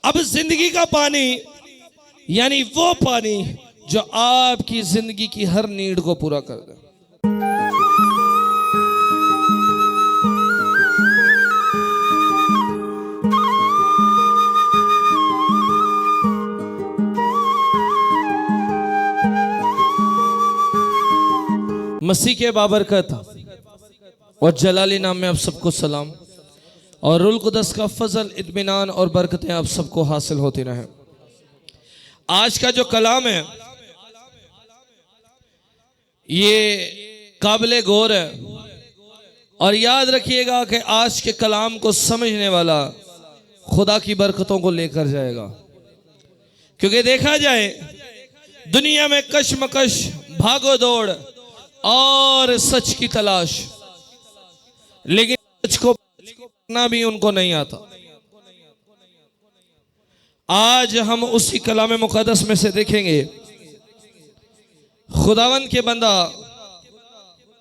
अब जिंदगी का पानी यानी वो पानी जो आपकी जिंदगी की हर नीड को पूरा कर दे। मसीह के बाबरकत और जलाली नाम में आप सबको सलाम और रुल कुदस का फजल इत्मीनान और बरकतें आप सबको हासिल होती रहें। आज का जो कलाम है ये काबिले गौर है और याद रखिएगा कि आज के कलाम को समझने वाला खुदा की बरकतों को लेकर जाएगा। क्योंकि देखा जाए दुनिया में कशमकश, भागो दौड़ और सच की तलाश, लेकिन सच को पाना भी उनको नहीं आता। आज हम उसी कलाम मुकद्दस में से देखेंगे खुदावंद के बंदा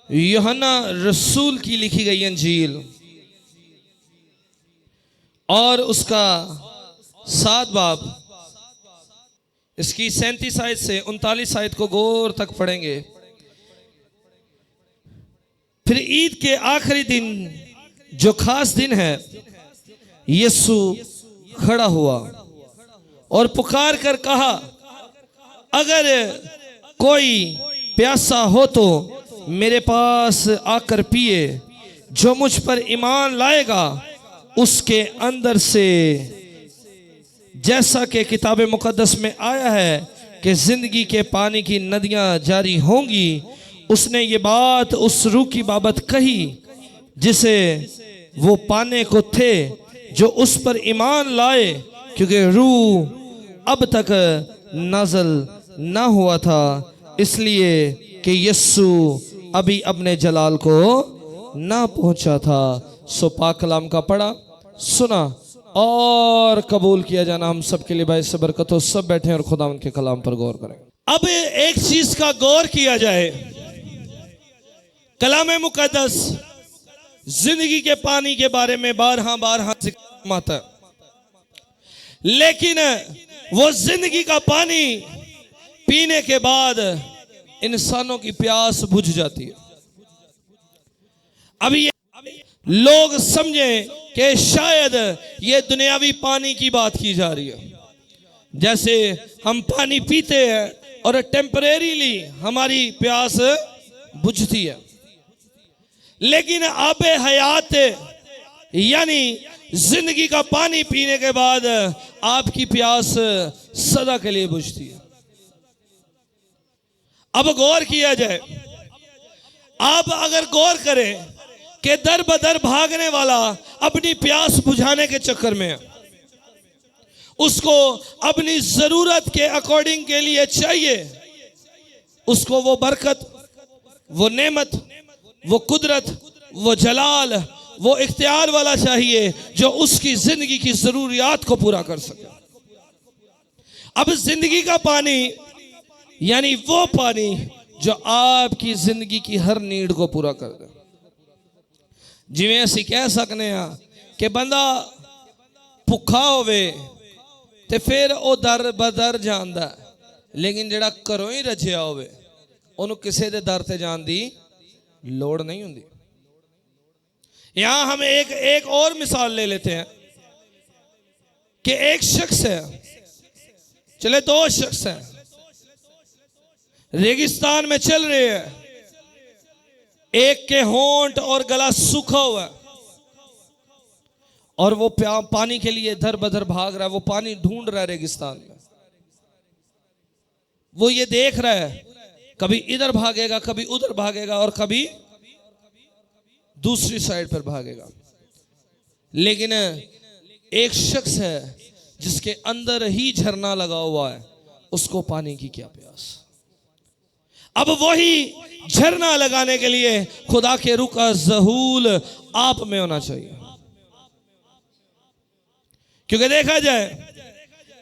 यूहन्ना रसूल की लिखी गई अंजील और उसका 7 बाब, इसकी 37 आयत से 39 आयत को गौर तक पढ़ेंगे। फिर ईद के आखिरी दिन जो खास दिन है, यीशु खड़ा हुआ और पुकार कर कहा, अगर कोई प्यासा हो तो मेरे पास आकर पिए। जो मुझ पर ईमान लाएगा उसके अंदर से, जैसा कि किताब मुकद्दस में आया है कि जिंदगी के पानी की नदियां जारी होंगी। उसने ये बात उस रूह की बाबत कही जिसे वो पाने को थे जो उस पर ईमान लाए, क्योंकि रूह अब तक नाज़िल ना हुआ था, इसलिए कि यीशु अभी अपने जलाल को ना पहुंचा था। सो पाक कलाम का पढ़ा, सुना और कबूल किया जाना हम सब के लिए भाई से बरकत हो। सब बैठे और खुदा उनके कलाम पर गौर करें। अब एक चीज का गौर किया जाए, कलाम मुकद्दस जिंदगी के पानी के बारे में बारहा जिक्र, लेकिन वो जिंदगी का पानी पीने के बाद इंसानों की प्यास बुझ जाती है। अभी लोग समझे कि शायद ये दुनियावी पानी की बात की जा रही है, जैसे हम पानी पीते हैं और टेम्परेरीली हमारी प्यास बुझती है, लेकिन आबे हयात यानी जिंदगी का पानी पीने के बाद आपकी प्यास सदा के लिए बुझती है। अब गौर किया जाए, आप अगर गौर करें कि दर बदर भागने वाला अपनी प्यास बुझाने के चक्कर में उसको अपनी जरूरत के अकॉर्डिंग के लिए चाहिए, उसको वो बरकत, वो नेमत, वो कुदरत, वो जलाल, वो इख्तियार वाला चाहिए जो उसकी जिंदगी की जरूरियात को पूरा कर सके। अब जिंदगी का पानी यानी वो पानी जो आपकी जिंदगी की हर नीड को पूरा कर दे। जिवें असीं कह सकते हैं कि बंदा भुखा होवे ते फिर वो दर बदर जानदा, लेकिन जेड़ा घरों ही रजिया होवे उन्होंने किसी दे दर ते जान दी लोड़ नहीं हुंदी। यहां हम एक और मिसाल ले लेते हैं कि एक शख्स है, चले 2 शख्स हैं, रेगिस्तान में चल रहे हैं, एक के होंठ और गला सूखा हुआ है और वो पानी के लिए दर बदर भाग रहा है, वो पानी ढूंढ रहा है रेगिस्तान में। वो ये देख रहा है, कभी इधर भागेगा, कभी उधर भागेगा और कभी दूसरी साइड पर भागेगा, लेकिन एक शख्स है जिसके अंदर ही झरना लगा हुआ है, उसको पानी की क्या प्यास। अब वही झरना लगाने के लिए खुदा के रूह का ज़हूल आप में होना चाहिए। क्योंकि देखा जाए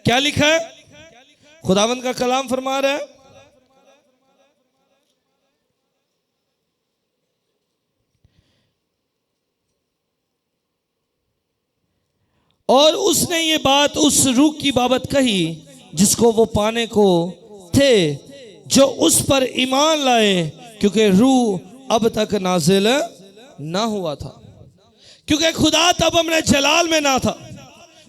क्या लिखा है, खुदावंद का कलाम फरमा रहा है, और उसने ये बात उस रूह की बाबत कही जिसको वो पाने को थे, जो उस पर ईमान लाए, क्योंकि रूह अब तक नाजिल ना हुआ था। क्योंकि खुदा तब अपने जलाल में ना था,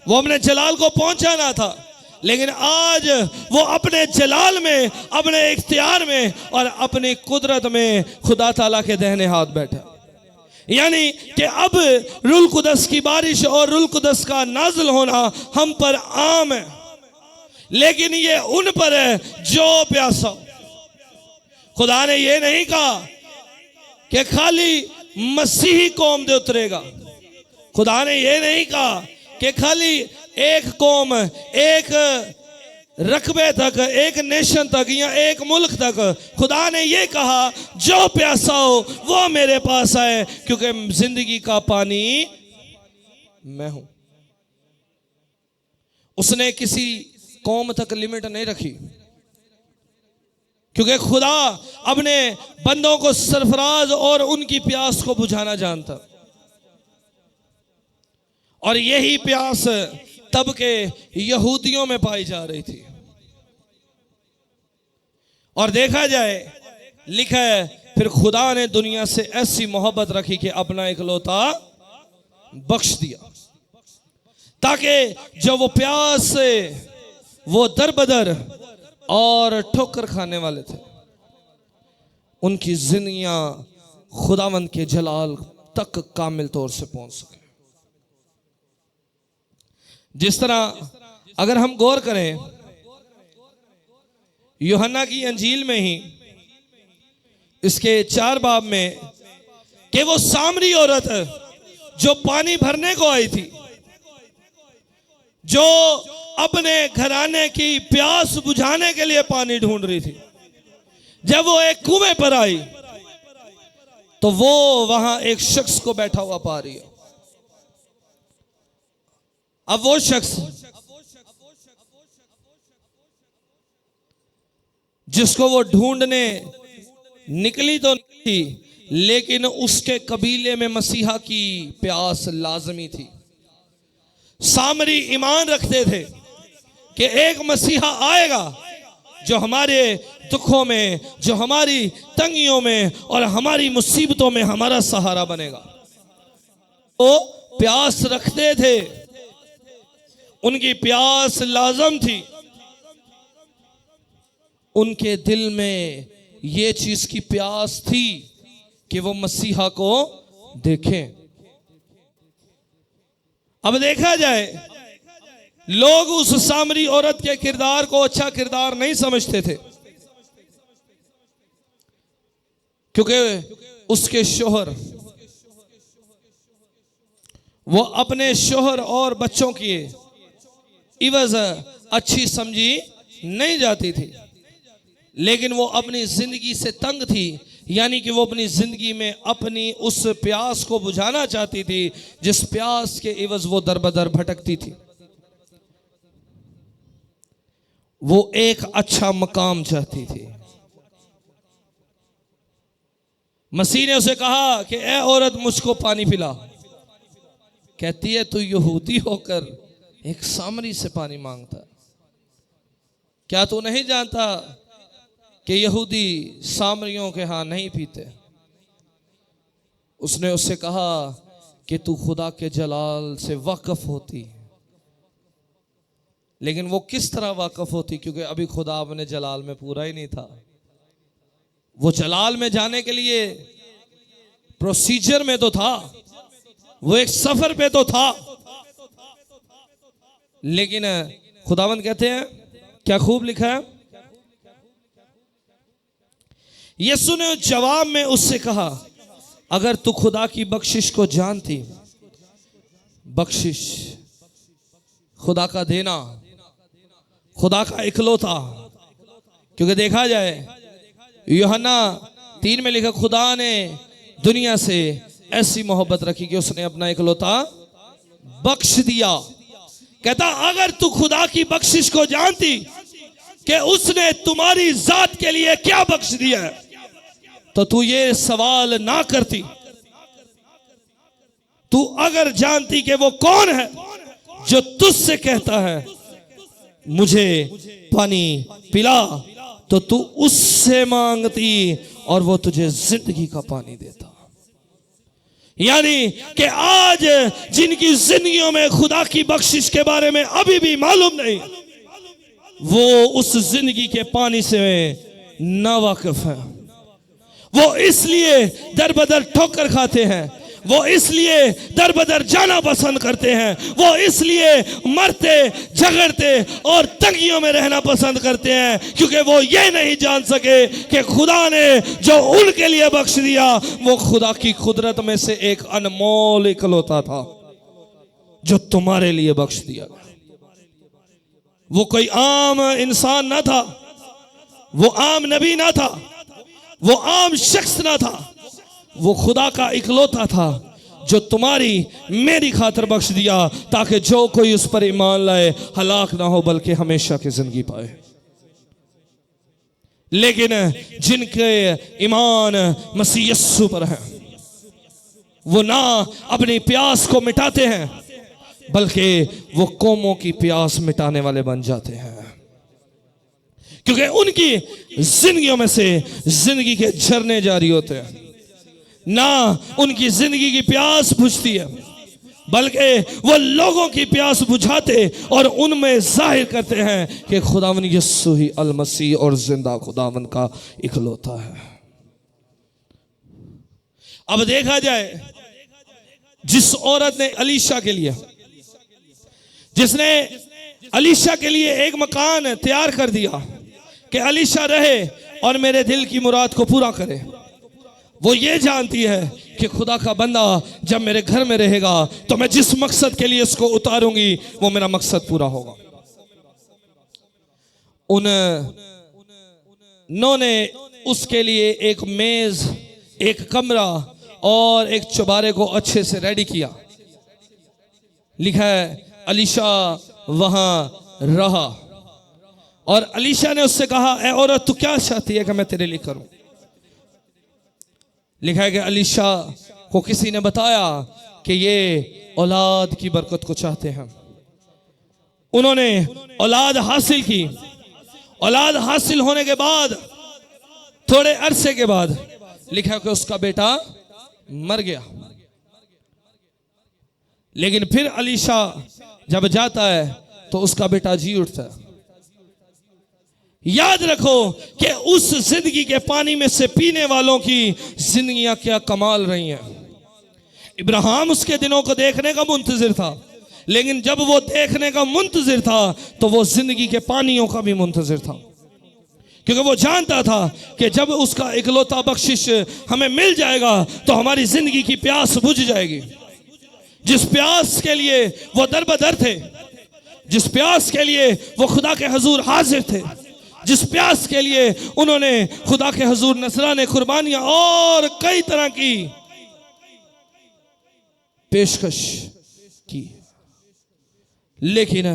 वो अपने जलाल को पहुंचा ना था, लेकिन आज वो अपने जलाल में, अपने इख्तियार में और अपनी कुदरत में खुदा ताला के दाहिने हाथ बैठा। यानी कि अब रूहुल कुदस की बारिश और रूहुल कुदस का नाज़िल होना हम पर आम है, लेकिन ये उन पर है जो प्यासा। खुदा ने ये नहीं कहा कि खाली मसीही कौम दे उतरेगा। खुदा ने ये नहीं कहा कि खाली एक कौम, एक रकबे तक, एक नेशन तक या एक मुल्क तक। खुदा ने ये कहा जो प्यासा हो वो मेरे पास आए, क्योंकि जिंदगी का पानी मैं हूं। उसने किसी कौम तक लिमिट नहीं रखी, क्योंकि खुदा अपने बंदों को सरफराज और उनकी प्यास को बुझाना जानता। और यही प्यास तब के यहूदियों में पाई जा रही थी। और देखा जाए, लिखा है, फिर खुदा ने दुनिया से ऐसी मोहब्बत रखी कि अपना इकलौता बख्श दिया, ताकि जो वो प्यास से वो दर बदर और ठोकर खाने वाले थे, उनकी जिंदगियां खुदावंद के जलाल तक कामिल तौर से पहुंच सके। जिस तरह अगर हम गौर करें यूहन्ना की अंजील में ही इसके 4 बाब में, कि वो सामरी औरत जो पानी भरने को आई थी, जो अपने घराने की प्यास बुझाने के लिए पानी ढूंढ रही थी, जब वो एक कुएं पर आई तो वो वहां एक शख्स को बैठा हुआ पा रही है। अब वो शख्स जिसको वो ढूंढने निकली तो नहीं थी, लेकिन उसके कबीले में मसीहा की प्यास लाजमी थी। सामरी ईमान रखते थे कि एक मसीहा आएगा जो हमारे दुखों में, जो हमारी तंगियों में और हमारी मुसीबतों में हमारा सहारा बनेगा। वो प्यास रखते थे, उनकी प्यास लाजम थी। उनके दिल में ये चीज की प्यास थी कि वो मसीहा को देखें। अब देखा जाए, लोग उस सामरी औरत के किरदार को अच्छा किरदार नहीं समझते थे, क्योंकि उसके शोहर, वो अपने शोहर और बच्चों की इवज़ अच्छी समझी नहीं जाती थी, लेकिन वो अपनी जिंदगी से तंग थी। यानी कि वो अपनी जिंदगी में अपनी उस प्यास को बुझाना चाहती थी जिस प्यास के इवज़ वो दर बदर भटकती थी। वो एक अच्छा मकाम चाहती थी। मसीह ने उसे कहा कि ए औरत, मुझको पानी पिला। कहती है, तू यहूदी होकर एक सामरी से पानी मांगता, क्या तू नहीं जानता कि यहूदी सामरियों के हां नहीं पीते? उसने उससे कहा कि तू खुदा के जलाल से वाकिफ होती, लेकिन वो किस तरह वाकिफ होती? क्योंकि अभी खुदा अपने जलाल में पूरा ही नहीं था। वो जलाल में जाने के लिए प्रोसीजर में तो था, वो एक सफर पे तो था, लेकिन खुदावंद कहते हैं, क्या खूब लिखा है, यीशु ने जवाब में उससे कहा, अगर तू खुदा की बख्शिश को जानती, बख्शिश खुदा का देना, खुदा का इकलौता, क्योंकि देखा जाए यूहन्ना 3 में लिखा, खुदा ने दुनिया से ऐसी मोहब्बत रखी कि उसने अपना इकलौता बख्श दिया। कहता, अगर तू खुदा की बख्शिश को जानती कि उसने तुम्हारी जात के लिए क्या बख्श दिया है, तो तू ये सवाल ना करती। तू अगर जानती कि वो कौन है जो तुझसे कहता है मुझे पानी पिला, तो तू उससे मांगती और वो तुझे जिंदगी का पानी देता। यानी कि आज जिनकी जिंदगियों में खुदा की बख्शिश के बारे में अभी भी मालूम नहीं, वो उस जिंदगी के पानी से नावाकिफ है। वो इसलिए दर बदर ठोकर खाते हैं, वो इसलिए दर बदर जाना पसंद करते हैं, वो इसलिए मरते झगड़ते और तंगियों में रहना पसंद करते हैं, क्योंकि वो ये नहीं जान सके कि खुदा ने जो उनके लिए बख्श दिया वो खुदा की कुदरत में से एक अनमोल इकलौता था जो तुम्हारे लिए बख्श दिया। वो कोई आम इंसान ना था, वो आम नबी ना था, वो आम शख्स ना था, वो खुदा का इकलौता था जो तुम्हारी मेरी खातिर बख्श दिया, ताकि जो कोई उस पर ईमान लाए हलाक ना हो बल्कि हमेशा की जिंदगी पाए। लेकिन जिनके ईमान मसीह यस्सु पर है, वो ना अपनी प्यास को मिटाते हैं बल्कि वो कौमों की प्यास मिटाने वाले बन जाते हैं, क्योंकि उनकी जिंदगियों में से जिंदगी के झरने जारी होते हैं। ना उनकी जिंदगी की प्यास बुझती है बल्कि वो लोगों की प्यास बुझाते और उनमें जाहिर करते हैं कि खुदावन यस्सु ही अल मसीह और जिंदा खुदावन का इकलौता है। अब देखा जाए, जिस औरत ने अलीशा के लिए, जिसने अलीशा के लिए एक मकान तैयार कर दिया कि अलीशा रहे और मेरे दिल की मुराद को पूरा करे, वो ये जानती है कि खुदा का बंदा जब मेरे घर में रहेगा तो मैं जिस मकसद के लिए इसको उतारूंगी वो मेरा मकसद पूरा होगा। उन्होंने उसके लिए एक मेज, एक कमरा और एक चौबारे को अच्छे से रेडी किया। लिखा है अलीशा वहां रहा और अलीशा ने उससे कहा, ए औरत तू क्या चाहती है कि मैं तेरे लिए करूं? लिखा है कि अलीशा को किसी ने बताया कि ये औलाद की बरकत को चाहते हैं। उन्होंने औलाद हासिल की। औलाद हासिल होने के बाद थोड़े अरसे के बाद लिखा है कि उसका बेटा मर गया। लेकिन फिर अलीशा जब जाता है तो उसका बेटा जी उठता है। याद रखो कि उस जिंदगी के पानी में से पीने वालों की जिंदगियां क्या कमाल रही हैं। इब्राहिम उसके दिनों को देखने का मुंतजिर था, लेकिन जब वो देखने का मुंतजिर था तो वो जिंदगी के पानियों का भी मुंतजिर था, क्योंकि वो जानता था कि जब उसका इकलौता बख्शिश हमें मिल जाएगा तो हमारी जिंदगी की प्यास बुझ जाएगी। जिस प्यास के लिए वो दरबदर थे, जिस प्यास के लिए वो खुदा के हुजूर हाजिर थे, जिस प्यास के लिए उन्होंने खुदा के हुजूर नजराने, कुर्बानियां और कई तरह की पेशकश की, लेकिन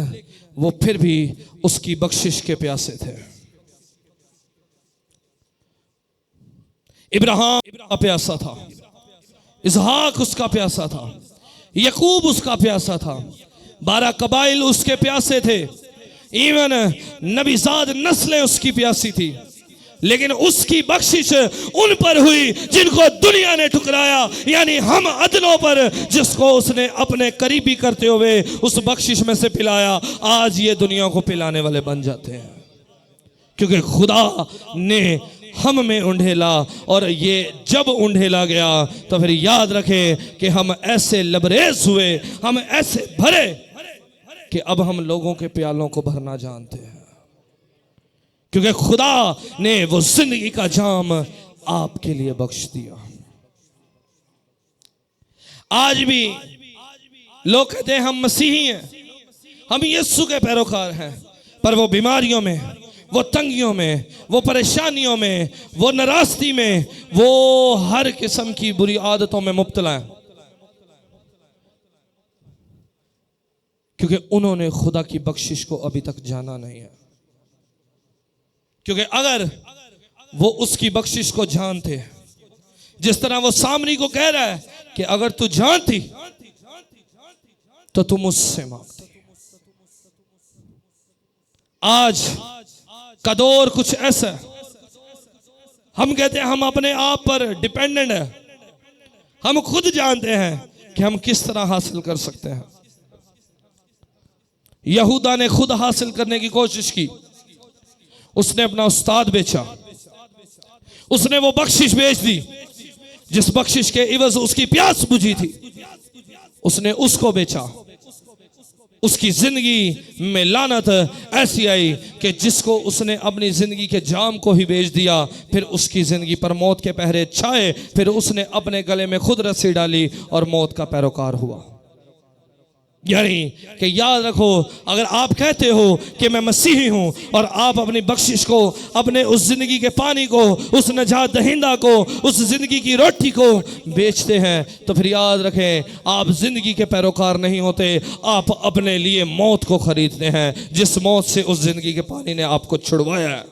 वो फिर भी उसकी बख्शिश के प्यासे थे। इब्राहिम का प्यासा था, इसहाक उसका प्यासा था, यकूब उसका प्यासा था, 12 कबाइल उसके प्यासे थे, इवन नबीजाद नस्लें उसकी प्यासी थी। लेकिन उसकी बख्शिश उन पर हुई जिनको दुनिया ने ठुकराया, यानी हम अदलों पर, जिसको उसने अपने करीबी करते हुए उस बख्शिश में से पिलाया। आज ये दुनिया को पिलाने वाले बन जाते हैं, क्योंकि खुदा ने हम में उंडेला, और ये जब उंडेला गया तो फिर याद रखें कि हम ऐसे लबरेज हुए, हम ऐसे भरे कि अब हम लोगों के प्यालों को भरना जानते हैं, क्योंकि खुदा ने वो जिंदगी का जाम आपके लिए बख्श दिया। आज भी लोग कहते हैं हम मसीही हैं, हम यीशु के पैरोकार हैं, पर वो बीमारियों में, वो तंगियों में, वो परेशानियों में, वो नाराजगी में, वो हर किस्म की बुरी आदतों में मुब्तला है, क्योंकि उन्होंने खुदा की बख्शिश को अभी तक जाना नहीं है। क्योंकि अगर वो उसकी बख्शिश को जानते, जिस तरह वो सामरी को कह रहा है कि अगर तू जानती तो तू मुझसे मांगती, आज का दौर कुछ ऐसा है, हम कहते हैं हम अपने आप पर डिपेंडेंट है, हम खुद जानते हैं कि हम किस तरह हासिल कर सकते हैं। यहूदा ने खुद हासिल करने की कोशिश की, उसने अपना उस्ताद बेचा, उसने वो बख्शिश बेच दी जिस बख्शिश के इवज उसकी प्यास बुझी थी, उसने उसको बेचा। उसकी जिंदगी में लानत ऐसी आई कि जिसको उसने अपनी जिंदगी के जाम को ही बेच दिया, फिर उसकी जिंदगी पर मौत के पहरे छाए, फिर उसने अपने गले में खुद रस्सी डाली और मौत का पैरोकार हुआ। यानी कि याद रखो, अगर आप कहते हो कि मैं मसीही हूं और आप अपनी बख्शिश को, अपने उस जिंदगी के पानी को, उस नजात दहिंदा को, उस जिंदगी की रोटी को बेचते हैं, तो फिर याद रखें आप जिंदगी के पैरोकार नहीं होते, आप अपने लिए मौत को खरीदते हैं, जिस मौत से उस जिंदगी के पानी ने आपको छुड़वाया है।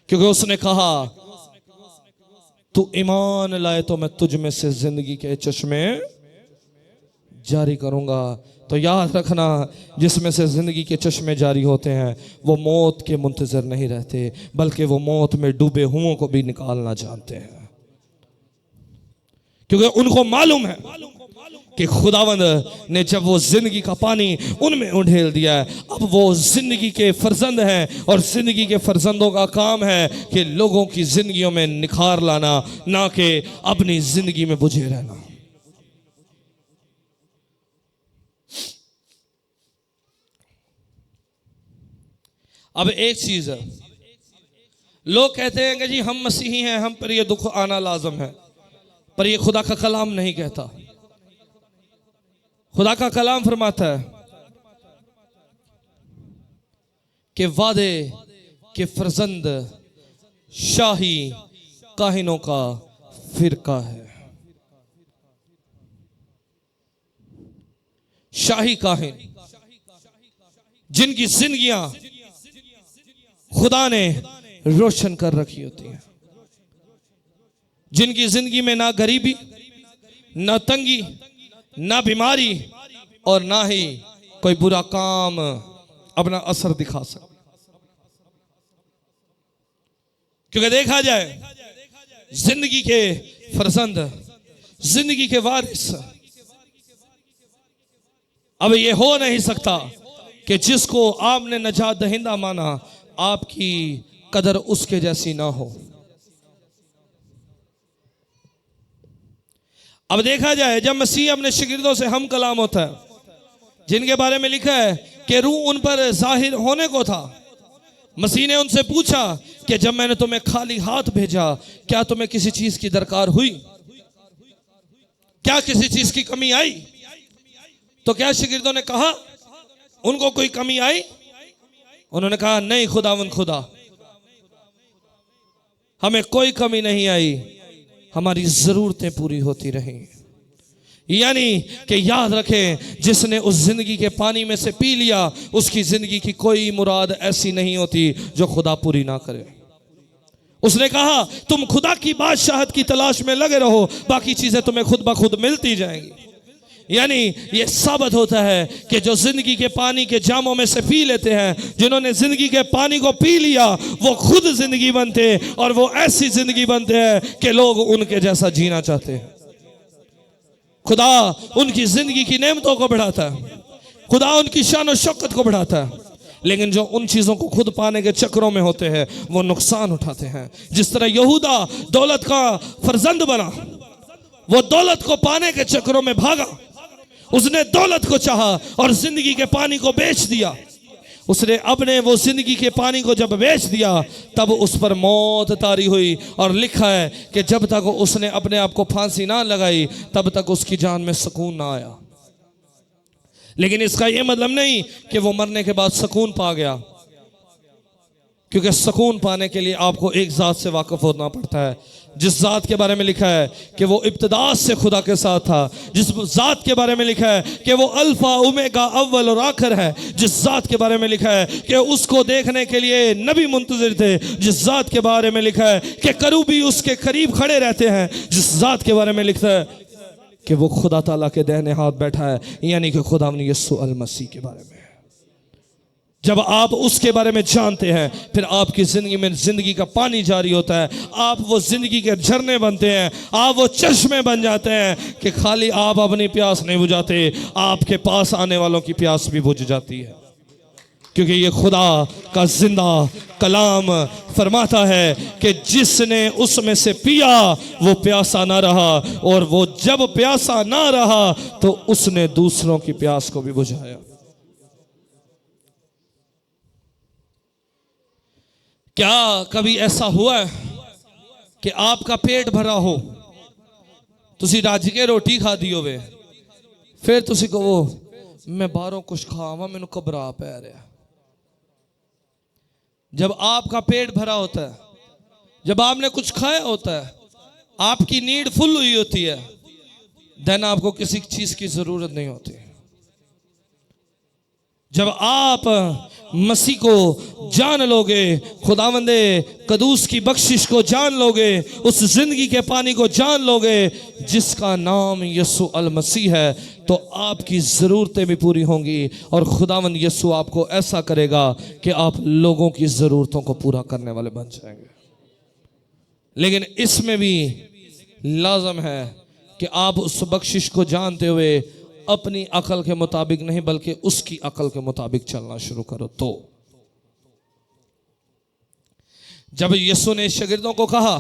क्योंकि उसने कहा तू ईमान लाए तो मैं तुझ में से जिंदगी के चश्मे जारी करूंगा। तो याद रखना, जिसमें से जिंदगी के चश्मे जारी होते हैं वो मौत के मुंतजर नहीं रहते, बल्कि वो मौत में डूबे हुओं को भी निकालना जानते हैं, क्योंकि उनको मालूम है कि खुदावंद ने जब वो जिंदगी का पानी उनमें उंडेल दिया है, अब वो जिंदगी के फर्जंद हैं और जिंदगी के फर्जंदों का काम है कि लोगों की जिंदगियों में निखार लाना, ना कि अपनी जिंदगी में बुझे रहना। अब एक चीज है, लोग कहते हैं कि जी हम मसीही हैं, हम पर ये दुख आना लाजम है, पर ये खुदा का कलाम नहीं कहता। खुदा का कलाम फरमाता है कि वादे के फर्जंद शाही काहिनों का फिरका है। शाही काहिन जिनकी जिंदगियां खुदा ने रोशन कर रखी होती हैं, जिनकी जिंदगी में ना गरीबी, ना तंगी, ना बीमारी और ना ही कोई बुरा काम अपना असर दिखा सकता। क्योंकि देखा जाए जिंदगी के फर्जंद, जिंदगी के वारिस, अब ये हो नहीं सकता कि जिसको आपने नजात दहिंदा माना आपकी कदर उसके जैसी ना हो। अब देखा जाए जब मसीह अपने शिगिर्दों से हम कलाम होता है, जिनके बारे में लिखा है कि रूह उन पर जाहिर होने को था, मसीह ने उनसे पूछा कि जब मैंने तुम्हें खाली हाथ भेजा क्या तुम्हें किसी चीज की दरकार हुई, क्या किसी चीज की कमी आई? तो क्या शिगिर्दों ने कहा उनको कोई कमी आई? उन्होंने कहा नहीं खुदावंद खुदा, हमें कोई कमी नहीं आई, हमारी जरूरतें पूरी होती रहीं। यानी कि याद रखें, जिसने उस जिंदगी के पानी में से पी लिया उसकी जिंदगी की कोई मुराद ऐसी नहीं होती जो खुदा पूरी ना करे। उसने कहा तुम खुदा की बादशाहत की तलाश में लगे रहो, बाकी चीजें तुम्हें खुद ब खुद मिलती जाएंगी। यानी ये साबित होता है कि जो जिंदगी के पानी के जामों में से पी लेते हैं, जिन्होंने जिंदगी के पानी को पी लिया वो खुद जिंदगी बनते और वो ऐसी जिंदगी बनते हैं कि लोग उनके जैसा जीना चाहते हैं। खुदा उनकी जिंदगी की नेमतों को बढ़ाता है, खुदा उनकी शान और शौकत को बढ़ाता है, लेकिन जो उन चीजों को खुद पाने के चक्रों में होते हैं वो नुकसान उठाते हैं। जिस तरह यहूदा दौलत का फर्जंद बना, वो दौलत को पाने के चक्रों में भागा, उसने दौलत को चाहा और जिंदगी के पानी को बेच दिया। उसने अपने वो जिंदगी के पानी को जब बेच दिया तब उस पर मौत तारी हुई, और लिखा है कि जब तक उसने अपने आप को फांसी ना लगाई तब तक उसकी जान में सुकून ना आया। लेकिन इसका यह मतलब नहीं कि वो मरने के बाद सुकून पा गया, क्योंकि सुकून पाने के लिए आपको एक जात से वाकिफ होना पड़ता है, जिस जात के बारे में लिखा है कि वो इब्तिदा से खुदा के साथ था, जिस जात के बारे में लिखा है कि वो अल्फा ओमेगा अव्वल और आखिर है, जिस जात के बारे में लिखा है कि उसको देखने के लिए नबी मुंतजिर थे, जिस जात के बारे में लिखा है कि करूबी उसके करीब खड़े रहते हैं, जिस जात के बारे में लिखा है कि वो खुदा ताला के दाहिने हाथ बैठा है, यानी कि खुदा यीशु अल मसीह के बारे में। जब आप उसके बारे में जानते हैं, फिर आपकी जिंदगी में जिंदगी का पानी जारी होता है। आप वो जिंदगी के झरने बनते हैं, आप वो चश्मे बन जाते हैं कि खाली आप अपनी प्यास नहीं बुझाते, आपके पास आने वालों की प्यास भी बुझ जाती है। क्योंकि ये खुदा का जिंदा कलाम फरमाता है कि जिसने उसमें से पिया वो प्यासा ना रहा, और वो जब प्यासा ना रहा तो उसने दूसरों की प्यास को भी बुझाया। क्या कभी ऐसा हुआ है कि आपका पेट भरा हो, तुसी रज के रोटी खाधी होवे, फिर तुसी कहो मैं बाहरों कुछ खावा, मैनू घबरा पै रहा। जब आपका पेट भरा होता है, जब आपने कुछ खाया होता है, आपकी नीड फुल हुई होती है, देन आपको किसी चीज की जरूरत नहीं होती। जब आप मसीह को जान लोगे, खुदावंदे कदूस की बख्शिश को जान लोगे, उस जिंदगी के पानी को जान लोगे जिसका नाम यीशु अल मसीह है, तो आपकी ज़रूरतें भी पूरी होंगी और खुदावंद यीशु आपको ऐसा करेगा कि आप लोगों की ज़रूरतों को पूरा करने वाले बन जाएंगे। लेकिन इसमें भी लाजम है कि आप उस बख्शिश को जानते हुए अपनी अकल के मुताबिक नहीं बल्कि उसकी अकल के मुताबिक चलना शुरू करो। तो जब यीशु ने शागिर्दों को कहा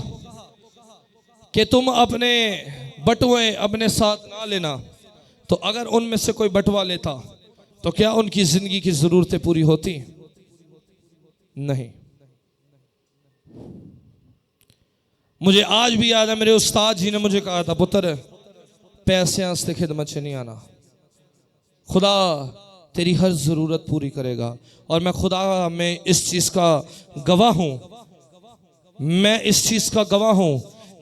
कि तुम अपने बटुए अपने साथ ना लेना, तो अगर उनमें से कोई बटवा लेता तो क्या उनकी जिंदगी की जरूरतें पूरी होती? नहीं। मुझे आज भी याद है, मेरे उस्ताद जी ने मुझे कहा था, पुत्र पैसे आस्ते खिदमत से नहीं आना, खुदा तेरी हर ज़रूरत पूरी करेगा। और मैं खुदा में इस चीज़ का गवाह हूँ, मैं इस चीज़ का गवाह हूँ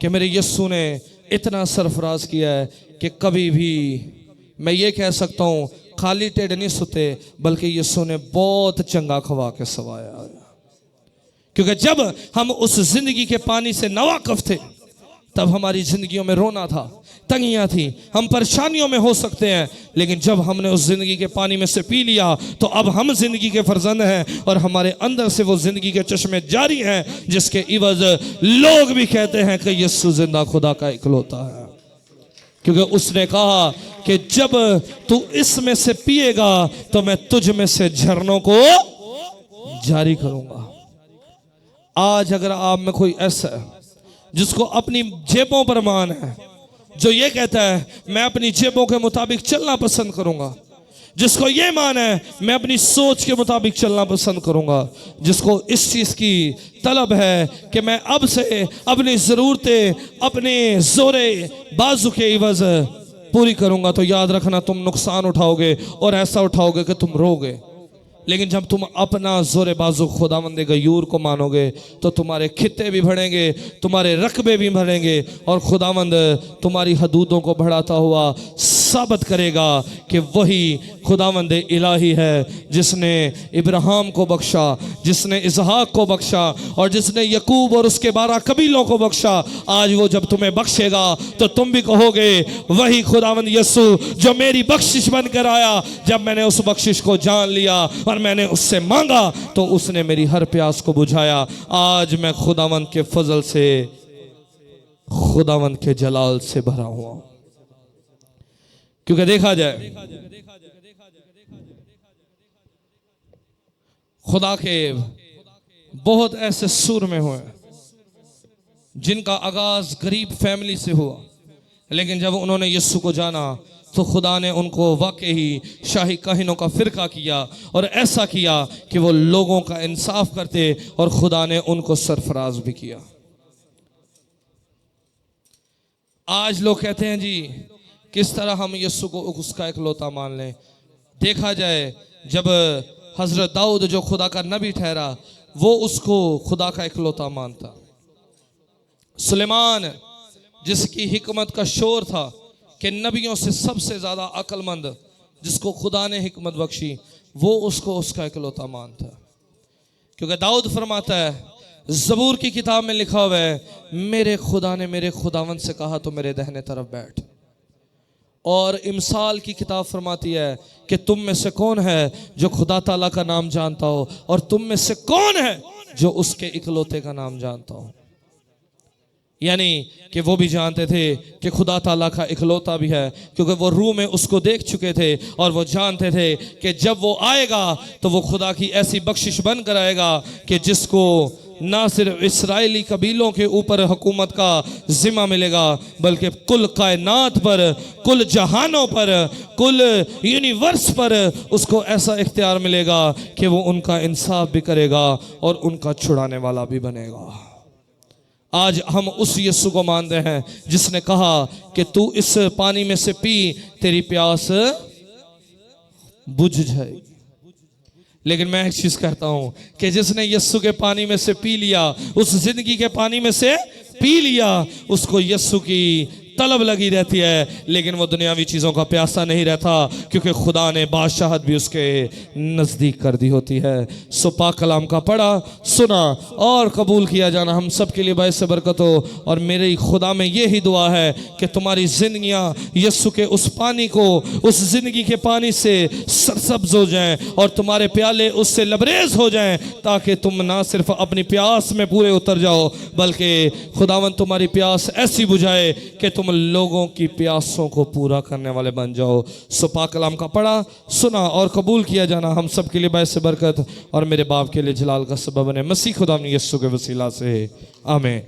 कि मेरे यीशु ने इतना सरफराज किया है कि कभी भी मैं ये कह सकता हूँ खाली टेढ़ नहीं सुते, बल्कि यीशु ने बहुत चंगा खवा के सवाया। क्योंकि जब हम उस जिंदगी के पानी से नवाकफ थे, तब हमारी जिंदगियों में रोना था, तंगियां थी, हम परेशानियों में हो सकते हैं, लेकिन जब हमने उस जिंदगी के पानी में से पी लिया तो अब हम जिंदगी के फर्जंद हैं और हमारे अंदर से वो जिंदगी के चश्मे जारी हैं, जिसके इवज लोग भी कहते हैं कि यीशु जिंदा खुदा का इकलौता है। क्योंकि उसने कहा कि जब तू इसमें से पिएगा तो मैं तुझ में से झरनों को जारी करूंगा। आज अगर आप में कोई ऐसा है जिसको अपनी जेबों पर मान है, जो ये कहता है मैं अपनी जेबों के मुताबिक चलना पसंद करूंगा, जिसको ये मान है मैं अपनी सोच के मुताबिक चलना पसंद करूंगा, जिसको इस चीज की तलब है कि मैं अब से अपनी जरूरतें अपने जोरे बाजू के इवज पूरी करूंगा, तो याद रखना तुम नुकसान उठाओगे और ऐसा उठाओगे कि तुम रोगे। लेकिन जब तुम अपना जोरे बाजू खुदावंदे गयूर को मानोगे तो तुम्हारे खित्ते भी बढ़ेंगे, तुम्हारे रकबे भी बढ़ेंगे और खुदावंद तुम्हारी हदूदों को बढ़ाता हुआ साबित करेगा कि वही खुदावंद इलाही है जिसने इब्राहिम को बख्शा, जिसने इसहाक को बख्शा और जिसने यकूब और उसके 12 कबीलों को बख्शा। आज वो जब तुम्हें बख्शेगा तो तुम भी कहोगे वही खुदावंद यीशु जो मेरी बख्शिश बनकर आया, जब मैंने उस बख्शिश को जान लिया और मैंने उससे मांगा तो उसने मेरी हर प्यास को बुझाया। आज मैं खुदावंद के फजल से, खुदावंद के जलाल से भरा हुआ। क्योंकि देखा जाए खुदा के बहुत ऐसे सूर में हुए जिनका आगाज गरीब फैमिली से हुआ, लेकिन जब उन्होंने यीशु को जाना तो खुदा ने उनको वाकई ही शाही काहिनों का फिरका किया और ऐसा किया कि वो लोगों का इंसाफ करते और खुदा ने उनको सरफराज भी किया। आज लोग कहते हैं जी किस तरह हम यीशु को उसका इकलौता मान लें। देखा जाए जब हजरत दाऊद जो खुदा का नबी ठहरा वो उसको खुदा का इकलौता मानता। सुलेमान जिसकी हिकमत का शोर था कि नबियों से सबसे ज्यादा अक्लमंद जिसको खुदा ने हिकमत बख्शी, वो उसको उसका इकलौता मानता। क्योंकि दाऊद फरमाता है, ज़बूर की किताब में लिखा हुआ है, मेरे खुदा ने मेरे खुदावंद से कहा तो मेरे दाहिने तरफ बैठ। और इमसाल की किताब फरमाती है कि तुम में से कौन है जो खुदा ताला का नाम जानता हो, और तुम में से कौन है जो उसके इकलौते का नाम जानता हो। यानी कि वो भी जानते थे कि खुदा ताला का इकलौता भी है, क्योंकि वो रूह में उसको देख चुके थे और वो जानते थे कि जब वो आएगा तो वो खुदा की ऐसी बख्शिश बन कर आएगा कि जिसको ना सिर्फ इस्राएली कबीलों के ऊपर हुकूमत का जिम्मा मिलेगा, बल्कि कुल कायनात पर, कुल जहानों पर, कुल यूनिवर्स पर उसको ऐसा इख्तियार मिलेगा कि वो उनका इंसाफ भी करेगा और उनका छुड़ाने वाला भी बनेगा। आज हम उस यीशु को मानते हैं जिसने कहा कि तू इस पानी में से पी, तेरी प्यास बुझ जाएगी। लेकिन मैं एक चीज कहता हूं कि जिसने यीशु के पानी में से पी लिया, उस जिंदगी के पानी में से पी लिया, उसको यीशु की तलब लगी रहती है, लेकिन वो दुनियावी चीज़ों का प्यासा नहीं रहता, क्योंकि खुदा ने बादशाहत भी उसके नज़दीक कर दी होती है। सो पाक कलाम का पढ़ा, सुना और कबूल किया जाना हम सब के लिए बायस से बरकत हो। और मेरी खुदा में ये ही दुआ है कि तुम्हारी जिंदगियाँ यीशु के उस पानी को, उस जिंदगी के पानी से सरसब्ज हो जाएं और तुम्हारे प्याले उससे लबरेज हो जाएं, ताकि तुम ना सिर्फ अपनी प्यास में पूरे उतर जाओ, बल्कि खुदावन तुम्हारी प्यास ऐसी बुझाए कि तुम लोगों की प्यासों को पूरा करने वाले बन जाओ। सो पाक कलाम का पढ़ा, सुना और कबूल किया जाना हम सब के लिए बायस से बरकत और मेरे बाप के लिए जलाल का सबब बने, मसीह खुदा यीशु के वसीला से, आमीन।